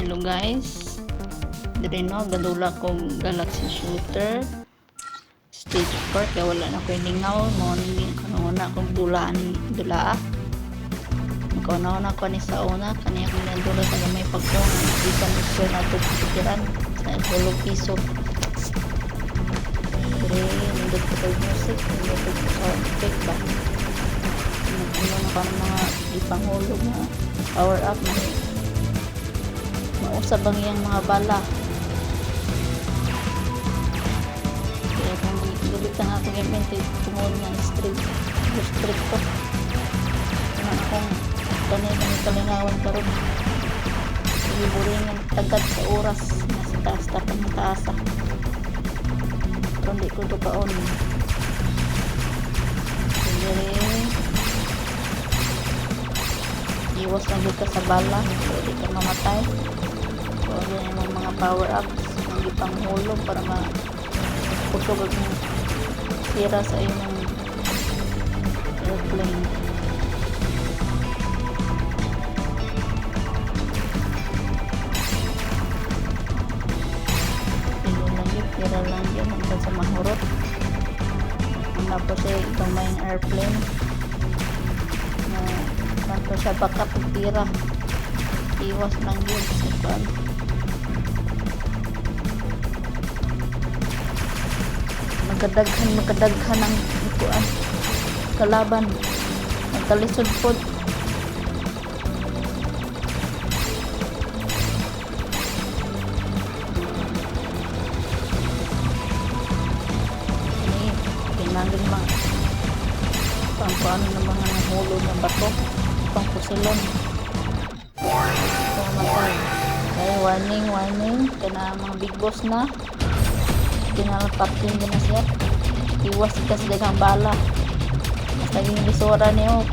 Hello guys, diri no gadula kong Galaxy Shooter stage 4 kaya wala na ko ningaw mo ni kanuna kong bulaan dula na ko ni sa una kaniya kong nandula sa gamay pagkong isa mission na ito pitiran sa 12 piso diri nandun ko kay music nandun ko sound effect ba nandun na pa ng mga ipangulog na power up na mausap ang iyang mga bala kaya kung gulit ang aking event tungod ng street ko na akong kanina may kalingawan karon iburing ang tagad sa oras nasa taas tapang taasa pero hindi ko ito kaon hindi iwas lang dito sa bala pwede ka mamatay so yan yung mga power ups ang ipanghulog para makusog ang sira sa inyong airplane tira lang yun hanggang sa mahurot tapos itong main airplane kanto siya baka pagtira iwas lang yun sa pan magkadaghan ang ikuan kalaban magkalisod po ini kinangin mga pangkuano ng mga nahulog ng bato pang pusilon pumatay kaya warning kaya mga big boss na kinalapapin din na siya iwas ka sa dagang bala mas naging lisura niyo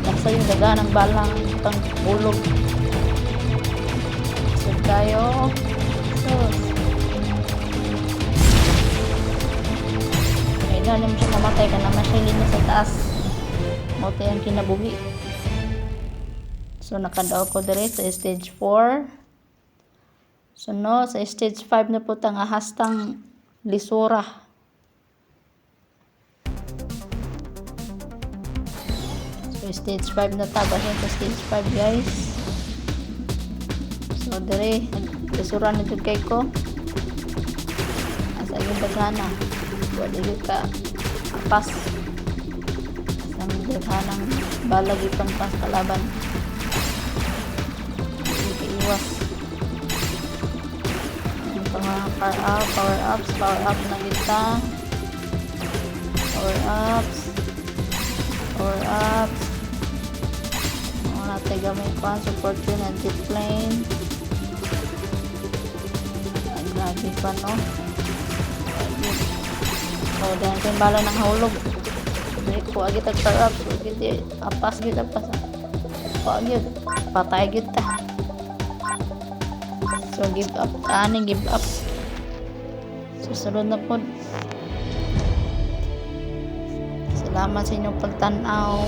nasa yung daga ng bala pang ulog so tayo ay nalim siya mamatay ka naman siya linya sa taas mote ang kinabuhi so nakadaw ko dire sa stage 4 so no sa stage 5 na po tang ahastang lisura so stage 5 na taga sa stage 5 guys so dire lisura nito kay ko asa yung dagana wala yung ka apas ang daghanang balagi pang pas kalaban iwas mga power ups na kita power ups mga natin gamay pa support yun ang jet plane ang grabe pa no so dahil kayong bala ng haulog hindi ko agit ang power ups apas kita patay kita so give up susunod na po salamat sa inyong pagtanaw